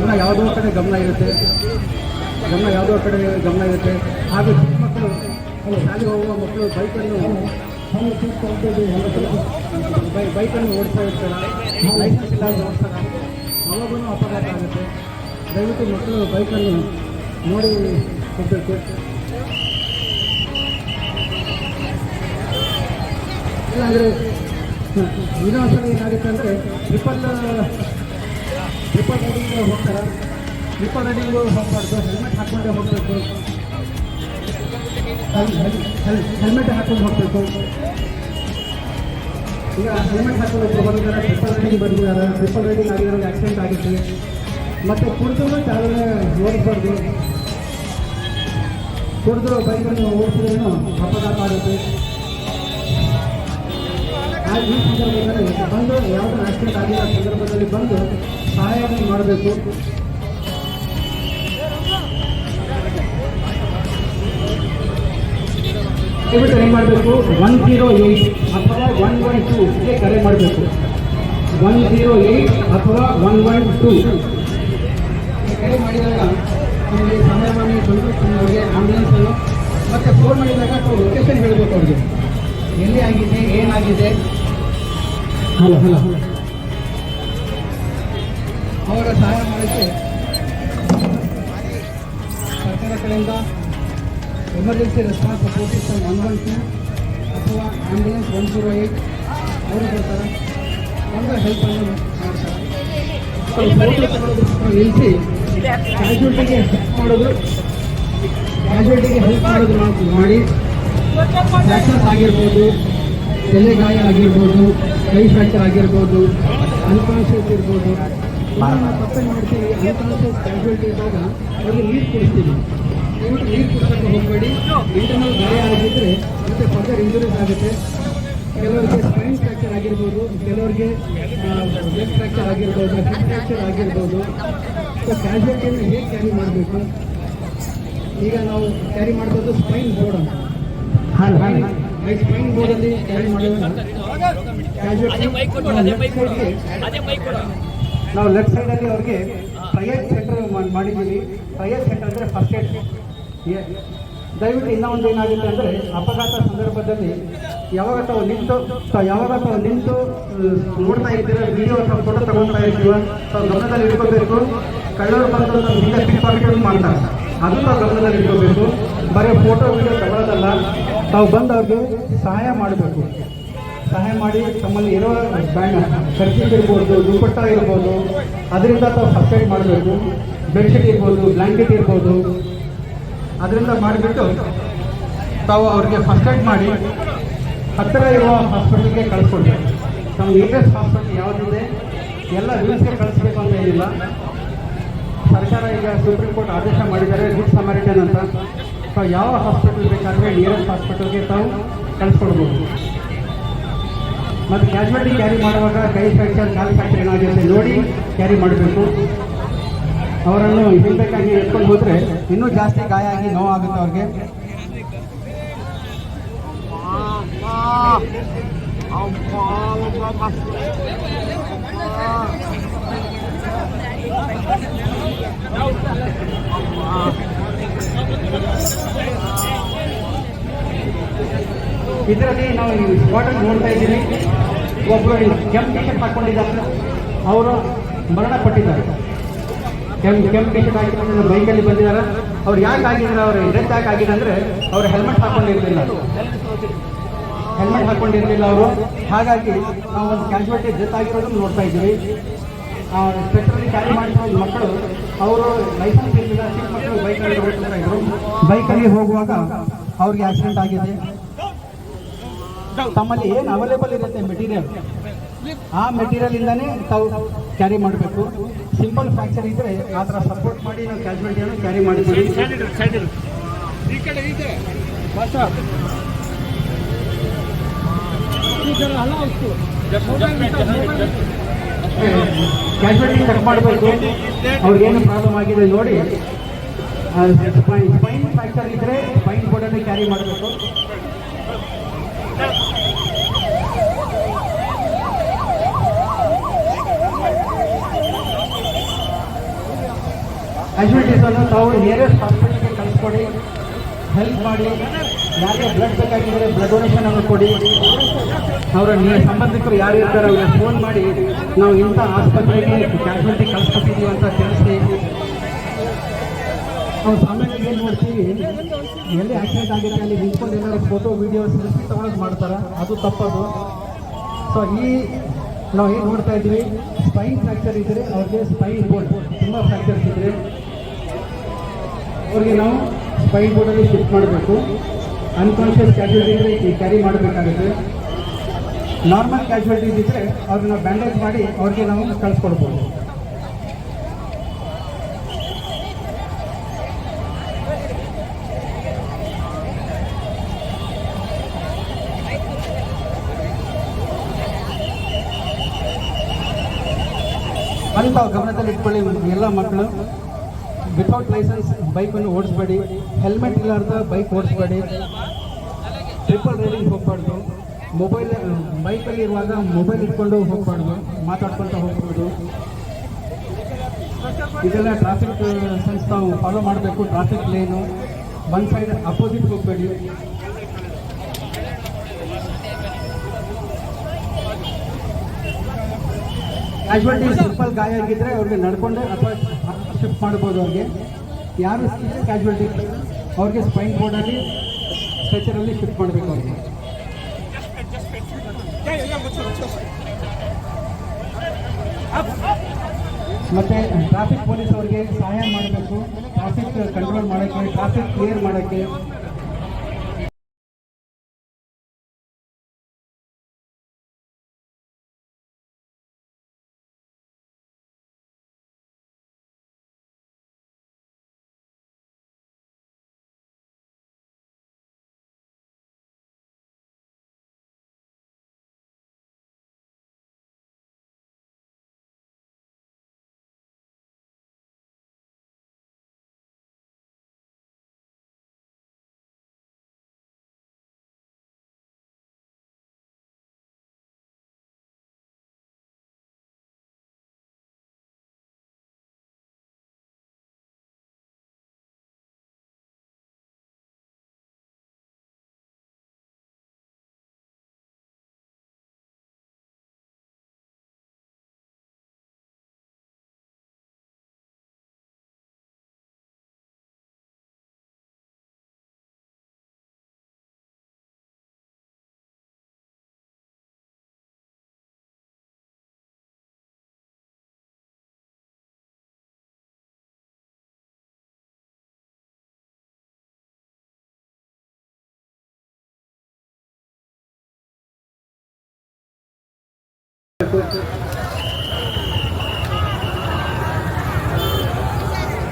ಗಮನ ಯಾವುದೋ ಕಡೆ ಗಮನ ಇರುತ್ತೆ, ಹಾಗೂ ಚಿಕ್ಕ ಮಕ್ಕಳು ಶಾಲೆಗೆ ಹೋಗುವ ಮಕ್ಕಳು ಬೈಕನ್ನು ಓಡಿಸ್ತಾ ಇರ್ತಾರೆ, ಲೈಸೆನ್ಸ್ ಇಲ್ಲದೆ ಓಡಿಸ್ತಾರೆ, ಅವಾಗೂ ಅಪಘಾತ ಆಗುತ್ತೆ. ದಯವಿಟ್ಟು ಮಕ್ಕಳು ಬೈಕನ್ನು ನೋಡಿ ಹೋಗಬೇಕು. ಇಲ್ಲಾಂದರೆ ಇನ್ನೊಂದ್ಸಲ ಏನಾಗುತ್ತೆ ಅಂದರೆ ಟ್ರಿಪಲ್ ರೈಡಿಂಗ್ ಹೋಗ್ತಾರೆ. ಟ್ರಿಪಲ್ ರೈಡಿಂಗು ಹೋಗಬಾರ್ದು, ಹೆಲ್ಮೆಟ್ ಹಾಕ್ಕೊಂಡೇ ಹೋಗಬೇಕು. ಹೆಲ್ಮೆಟ್ ಹಾಕೊಂಡು ಹೋಗಬೇಕು. ಈಗ ಹೆಲ್ಮೆಟ್ ಹಾಕೊಂಡು ಬಂದಿದ್ದಾರೆ, ಟ್ರಿಪಲ್ ರೈಡಿಂಗ್ ಬಂದಿದ್ದಾರೆ, ಟ್ರಿಪಲ್ ರೈಡಿಂಗ್ ಆಗಿರೋದು ಆಕ್ಸಿಡೆಂಟ್ ಆಗುತ್ತೆ. ಮತ್ತು ಕುಡಿದು ಚಾಲನೆ ಓಡಿಸ್ಬಾರ್ದು. ಕುಡಿದು ಬೈಕನ್ನು ಓಡಿಸಿದ್ರೂ ಅಪಘಾತ ಆಗುತ್ತೆ. ಈ ಸಂದರ್ಭದಲ್ಲಿ ಬಂದು ಯಾವುದೋ ಆಕ್ಸಿಡೆಂಟ್ ಆಗಿರೋ ಸಂದರ್ಭದಲ್ಲಿ ಬಂದು ಸಹಾಯವನ್ನು ಮಾಡಬೇಕು. ದಯವಿಟ್ಟು ಏನು ಮಾಡಬೇಕು, 108 ಅಥವಾ 112ಗೆ ಕರೆ ಮಾಡಬೇಕು. 108 ಅಥವಾ 112 ಕರೆ ಮಾಡಿದಾಗ ನಿಮಗೆ ಸಹಾಯವಾಣಿ ಬಂದು ಅವ್ರಿಗೆ ಆಂಬ್ಯುಲೆನ್ಸನ್ನು ಮತ್ತು ಫೋನ್ ಮಾಡಿದಾಗ ಲೊಕೇಶನ್ ಹೇಳಬೇಕು. ಅವ್ರಿಗೆ ಎಲ್ಲಿ ಆಗಿದೆ, ಏನಾಗಿದೆ, ಹಲೋ ಅವರ ಸಹಾಯ ಮಾಡೋಕ್ಕೆ ಸರ್ಕಾರ ಕಡೆಯಿಂದ ಎಮರ್ಜೆನ್ಸಿ ರೆಸ್ಪಾನ್ಸ್ ಸಪೋರ್ಟ್ ಸಿಸ್ಟಮ್ 112 ಅಥವಾ ಆಂಬ್ಯುಲೆನ್ಸ್ 108 ಅವರು ಬರ್ತಾರೆ, ಒಂದು ಹೆಲ್ಪನ್ನು ಮಾಡ್ತಾರೆ. ನಿಲ್ಲಿಸಿ ಕ್ಯಾಶುಯಾಲಿಟಿಗೆ ಹೆಲ್ಪ್ ಮಾಡೋದು ಮಾಡಿ ಫ್ರ್ಯಾಕ್ಚರ್ಸ್ ಆಗಿರ್ಬೋದು, ತಲೆ ಗಾಯ ಆಗಿರ್ಬೋದು, ಕೈ ಫ್ರ್ಯಾಕ್ಚರ್ ಆಗಿರ್ಬೋದು, ಅನ್ಕಾನ್ಷಿಯಸ್ ಇರ್ಬೋದು. ನಾವು ತಪ್ಪೇನು ಮಾಡ್ತೀವಿ, ಅನ್ಕಾನ್ಷಿಯಸ್ ಕ್ಯಾಶುಯಾಲಿಟಿ ಇದ್ದಾಗ ಅವ್ರಿಗೆ ನೀರು ಕುಡಿಸ್ತೀವಿ. ದಯವಿಟ್ಟು ನೀರು ಕುಡಿಸೋಕ್ಕೆ ಹೋಗಬೇಡಿ. ಇಂಟರ್ನಲ್ ಗಾಯ ಆಗಿದ್ದರೆ ಮತ್ತು ಫರ್ದರ್ ಇಂಜುರೀಸ್ ಆಗುತ್ತೆ. ಕೆಲವರಿಗೆ ಸ್ಪೈನ್ ಫ್ರ್ಯಾಕ್ಚರ್ ಆಗಿರ್ಬೋದು, ಕೆಲವರಿಗೆ ಲೆಗ್ ಫ್ರ್ಯಾಕ್ಚರ್ ಆಗಿರ್ಬೋದು, ಹಿಪ್ ಫ್ರ್ಯಾಕ್ಚರ್ ಆಗಿರ್ಬೋದು. ಸೊ ಕ್ಯಾಶುಯಾಲಿಟಿಯನ್ನು ಹೇಗೆ ಕ್ಯಾರಿ ಮಾಡಬೇಕು, ಈಗ ನಾವು ಕ್ಯಾರಿ ಮಾಡ್ಬೋದು ಸ್ಪೈನ್ ಬೋರ್ಡ್ ಅಂತ. ಸ್ಪೈನ್ ಬೋರ್ಡಲ್ಲಿ ಕ್ಯಾರಿ ಮಾಡುವಾಗ ನಾವು ಲೆಫ್ಟ್ ಸೈಡಲ್ಲಿ ಅವ್ರಿಗೆ ಟ್ರಯಲ್ ಸೆಂಟರ್ ಮಾಡಿದ್ದೀವಿ. ಟ್ರಯಲ್ ಸೆಂಟರ್ ಅಂದರೆ ಫಸ್ಟ್ ಏಡ್. ದಯವಿಟ್ಟು ಇನ್ನೊಂದು ಏನಾಗುತ್ತೆ ಅಂದರೆ ಅಪಘಾತ ಸಂದರ್ಭದಲ್ಲಿ ಯಾವಾಗ ತಾವು ನಿಂತು ನೋಡ್ತಾ ಇರ್ತೀರ, ವಿಡಿಯೋ ಅಥವಾ ಫೋಟೋ ತಗೊಳ್ತಾ ಇರ್ತೀವ, ತಾವು ಗಮನದಲ್ಲಿ ಇಟ್ಕೋಬೇಕು. ಕಳ್ಳರು ಬಂದು ಹಿಂದೆ ಪಿಕ್ ಪಾಕೆಟ್ ಮಾಡ್ತಾರೆ, ಅದು ತಾವು ಗಮನದಲ್ಲಿ ಇಟ್ಕೋಬೇಕು. ಬರೀ ಫೋಟೋ ವಿಡಿಯೋ ತಗೊಳ್ಳೋದಲ್ಲ, ತಾವು ಬಂದು ಅವ್ರಿಗೆ ಸಹಾಯ ಮಾಡಬೇಕು. ಸಹಾಯ ಮಾಡಿ ತಮ್ಮಲ್ಲಿ ಇರೋ ಖರ್ಚಿಗೆ ಇರ್ಬೋದು, ದುಪ್ಪಟ್ಟ ಇರ್ಬೋದು, ಅದರಿಂದ ತಾವು ಸಬ್ಸ್ಕ್ರೈಬ್ ಮಾಡಬೇಕು. ಬೆಡ್ಶೀಟ್ ಇರ್ಬೋದು, ಬ್ಲ್ಯಾಂಕೆಟ್ ಇರ್ಬೋದು, ಅದರಿಂದ ಮಾಡಿಬಿಟ್ಟು ತಾವು ಅವ್ರಿಗೆ ಫಸ್ಟ್ ಏಡ್ ಮಾಡಿ ಹತ್ತಿರ ಇರುವ ಹಾಸ್ಪಿಟಲ್ಗೆ ಕಳಿಸ್ಕೊಡ್ಬೇಕು. ನಮ್ಮ ನಿಯರೆಸ್ಟ್ ಹಾಸ್ಪಿಟಲ್ ಯಾವುದಿದೆ ಎಲ್ಲ ವ್ಯವಸ್ಥೆ ಕಳಿಸ್ಬೇಕು ಅಂತ ಏನಿಲ್ಲ. ಸರ್ಕಾರ ಈಗ ಸುಪ್ರೀಂ ಕೋರ್ಟ್ ಆದೇಶ ಮಾಡಿದ್ದಾರೆ, ಗುಡ್ ಸಮಾರಿಟನ್ ಅಂತ. ತಾವು ಯಾವ ಹಾಸ್ಪಿಟಲ್ ಬೇಕಾದರೆ ನಿಯರೆಸ್ಟ್ ಹಾಸ್ಪಿಟಲ್ಗೆ ತಾವು ಕಳಿಸ್ಕೊಡ್ಬೋದು. ಮತ್ತು ಕ್ಯಾಶುಯಾಲಿಟಿ ಕ್ಯಾರಿ ಮಾಡುವಾಗ ಕೈ ಫ್ರ್ಯಾಕ್ಚರ್, ಕಾಲು ಫ್ರ್ಯಾಕ್ಚರ್ ಏನಾಗುತ್ತೆ ನೋಡಿ ಕ್ಯಾರಿ ಮಾಡಬೇಕು. ಅವರನ್ನು ಹಿಂದಕ್ಕಾಗಿ ಎತ್ಕೊಂಡು ಹೋದರೆ ಇನ್ನೂ ಜಾಸ್ತಿ ಗಾಯ ಆಗಿ ನೋವಾಗುತ್ತೆ ಅವ್ರಿಗೆ. ಇದರಲ್ಲಿ ನಾವು ಸ್ಪಾಟಲ್ಲಿ ನೋಡ್ತಾ ಇದ್ದೀವಿ, ಒಬ್ಬರು ಕೆಂಪು ಟಿ ಶರ್ಟ್ ಹಾಕ್ಕೊಂಡಿದ್ದಾರೆ, ಅವರು ಮರಣಪಟ್ಟಿದ್ದಾರೆ. ಕೆಂಪು ಟಿ ಶರ್ಟ್ ಹಾಕಿಕೊಂಡು ಬೈಕಲ್ಲಿ ಬಂದಿದ್ದಾರೆ. ಅವ್ರು ಯಾಕೆ ಆಗಿದ್ದಾರೆ, ಅವ್ರ ಡೆತ್ ಯಾಕೆ ಆಗಿದೆ ಅಂದರೆ ಅವರು ಹೆಲ್ಮೆಟ್ ಹಾಕ್ಕೊಂಡಿರಲಿಲ್ಲ ಅವರು. ಹಾಗಾಗಿ ನಾವು ಒಂದು ಕ್ಯಾಶುಯಾಲಿಟಿ ಡೆತ್ ಆಗಿರೋದನ್ನು ನೋಡ್ತಾ ಇದ್ದೀವಿ. ಸ್ಪೆಷಲಿ ಕ್ಯಾರಿ ಮಾಡಿರೋ ಮಕ್ಕಳು, ಅವರು ಲೈಸೆನ್ಸ್ ಇರಲಿಲ್ಲ, ಚಿಕ್ಕ ಮಕ್ಕಳು ಬೈಕಲ್ಲಿ ಓಡಿಸ್ತಾ ಇದ್ರು. ಬೈಕಲ್ಲಿ ಹೋಗುವಾಗ ಅವ್ರಿಗೆ ಆಕ್ಸಿಡೆಂಟ್ ಆಗಿದೆ. ತಮ್ಮಲ್ಲಿ ಏನು ಅವೈಲೇಬಲ್ ಇರುತ್ತೆ ಮೆಟೀರಿಯಲ್, ಆ ಮೆಟೀರಿಯಲಿಂದನೇ ತಾವು ಕ್ಯಾರಿ ಮಾಡಬೇಕು. ಸಿಂಪಲ್ ಫ್ರ್ಯಾಕ್ಚರ್ ಇದ್ದರೆ ಆ ಥರ ಸಪೋರ್ಟ್ ಮಾಡಿ ನಾವು ಕ್ಯಾಶುಯಾಲಿಟಿಯನ್ನು ಕ್ಯಾರಿ ಮಾಡಿದ್ದೀವಿ. ಕ್ಯಾಶುಯಾಲಿಟಿ ಚೆಕ್ ಮಾಡಬೇಕು, ಅವ್ರಿಗೇನು ಪ್ರಾಬ್ಲಮ್ ಆಗಿದೆ ನೋಡಿ. ಸ್ಪೈನ್ ಫ್ರ್ಯಾಕ್ಚರ್ ಇದ್ದರೆ ಸ್ಪೈನ್ ಬೋರ್ಡನ್ನು ಕ್ಯಾರಿ ಮಾಡಬೇಕು. ಕ್ಯಾಶುಯಾಲಿಟೀಸನ್ನು ತಾವು ನಿಯರೆಸ್ಟ್ ಹಾಸ್ಪಿಟಲ್ಗೆ ಕಳಿಸ್ಕೊಡಿ, ಹೆಲ್ಪ್ ಮಾಡಿ. ಯಾರಿಗೆ ಬ್ಲಡ್ ಬೇಕಾಗಿದ್ದರೆ ಬ್ಲಡ್ ಡೊನೇಷನ್ ಅನ್ನು ಕೊಡಿ. ಅವರ ಸಂಬಂಧಿಕರು ಯಾರು ಇರ್ತಾರೆ ಅವ್ರಿಗೆ ಫೋನ್ ಮಾಡಿ ನಾವು ಇಂಥ ಆಸ್ಪತ್ರೆಗೆ ಕ್ಯಾಶುಯಾಲಿಟಿ ಕಳಿಸ್ಕೊಟ್ಟಿದ್ದೀವಿ ಅಂತ ತಿಳಿಸಿ. ನಾವು ಸಾಮಾನ್ಯವಾಗಿ ಏನು ನೋಡ್ತೀವಿ, ಎಲ್ಲಿ ಆಕ್ಸಿಡೆಂಟ್ ಆಗಿದೆ ಅಲ್ಲಿ ನಿಂತ್ಕೊಂಡು ಏನಾದ್ರು ಫೋಟೋ ವೀಡಿಯೋ ಸೆಲ್ಫಿ ತೊಗೊಳೋದು ಮಾಡ್ತಾರೆ, ಅದು ತಪ್ಪದು. ಸೊ ನಾವು ಏನು ನೋಡ್ತಾ ಇದ್ದೀವಿ, ಸ್ಪೈನ್ ಫ್ರ್ಯಾಕ್ಚರ್ ಇದ್ದರೆ ಅವ್ರಿಗೆ ಸ್ಪೈನ್ ಬೋರ್ಡ್ ತುಂಬ ಫ್ರ್ಯಾಕ್ಚರ್ಸ್ ಇದ್ದರೆ ಅವ್ರಿಗೆ ನಾವು ಸ್ಪೈನ್ ಬೋರ್ಡಲ್ಲಿ ಶಿಫ್ಟ್ ಮಾಡಬೇಕು. ಅನ್ಕಾನ್ಷಿಯಸ್ ಕ್ಯಾಶುಯಾಲಿಟಿ ಕ್ಯಾರಿ ಮಾಡಬೇಕಾಗುತ್ತೆ. ನಾರ್ಮಲ್ ಕ್ಯಾಶುಯಾಲಿಟೀಸ್ ಇದ್ದರೆ ಅವ್ರನ್ನ ಬ್ಯಾಂಡೇಜ್ ಮಾಡಿ ಅವ್ರಿಗೆ ನಾವು ಕಳಿಸ್ಕೊಡ್ಬೋದು. ಅಲ್ಲಿ ತಾವು ಗಮನದಲ್ಲಿ ಇಟ್ಕೊಳ್ಳಿ, ಎಲ್ಲ ಮಕ್ಕಳು ವಿತೌಟ್ ಲೈಸೆನ್ಸ್ ಬೈಕನ್ನು ಓಡಿಸ್ಬೇಡಿ, ಹೆಲ್ಮೆಟ್ ಇಲ್ಲಾರ್ದ ಬೈಕ್ ಓಡಿಸ್ಬೇಡಿ, ಟ್ರಿಪಲ್ ರೈಡಿಂಗ್ ಹೋಗಬಾರ್ದು, ಬೈಕಲ್ಲಿ ಇರುವಾಗ ಮೊಬೈಲ್ ಇಟ್ಕೊಂಡು ಹೋಗಬಾರ್ದು, ಮಾತಾಡ್ಕೊಳ್ತಾ ಹೋಗ್ಬೋದು. ಇದೆಲ್ಲ ಟ್ರಾಫಿಕ್ ಸೆನ್ಸ್ ನಾವು ಫಾಲೋ ಮಾಡಬೇಕು. Traffic lane one side opposite ಹೋಗಬೇಡಿ. ಕ್ಯಾಶುಯಾಲಿಟಿ ಸಿಂಪಲ್ ಗಾಯ ಆಗಿದ್ದರೆ ಅವ್ರಿಗೆ ನಡ್ಕೊಂಡೆ ಅಥವಾ ಶಿಫ್ಟ್ ಮಾಡ್ಬೋದು. ಅವ್ರಿಗೆ ಯಾರು ಕ್ಯಾಶುಯಾಲಿಟಿ ಅವ್ರಿಗೆ ಸ್ಪೈನ್ ಬೋರ್ಡಲ್ಲಿ ಸ್ಟ್ರೆಚರಲ್ಲಿ ಶಿಫ್ಟ್ ಮಾಡಬೇಕು. ಅವ್ರಿಗೆ ಮತ್ತು ಟ್ರಾಫಿಕ್ ಪೊಲೀಸ್ ಅವ್ರಿಗೆ ಸಹಾಯ ಮಾಡಬೇಕು, ಟ್ರಾಫಿಕ್ ಕಂಟ್ರೋಲ್ ಮಾಡೋಕ್ಕೆ, ಟ್ರಾಫಿಕ್ ಕ್ಲಿಯರ್ ಮಾಡೋಕ್ಕೆ.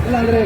ಇಲ್ಲಾಂದರೆ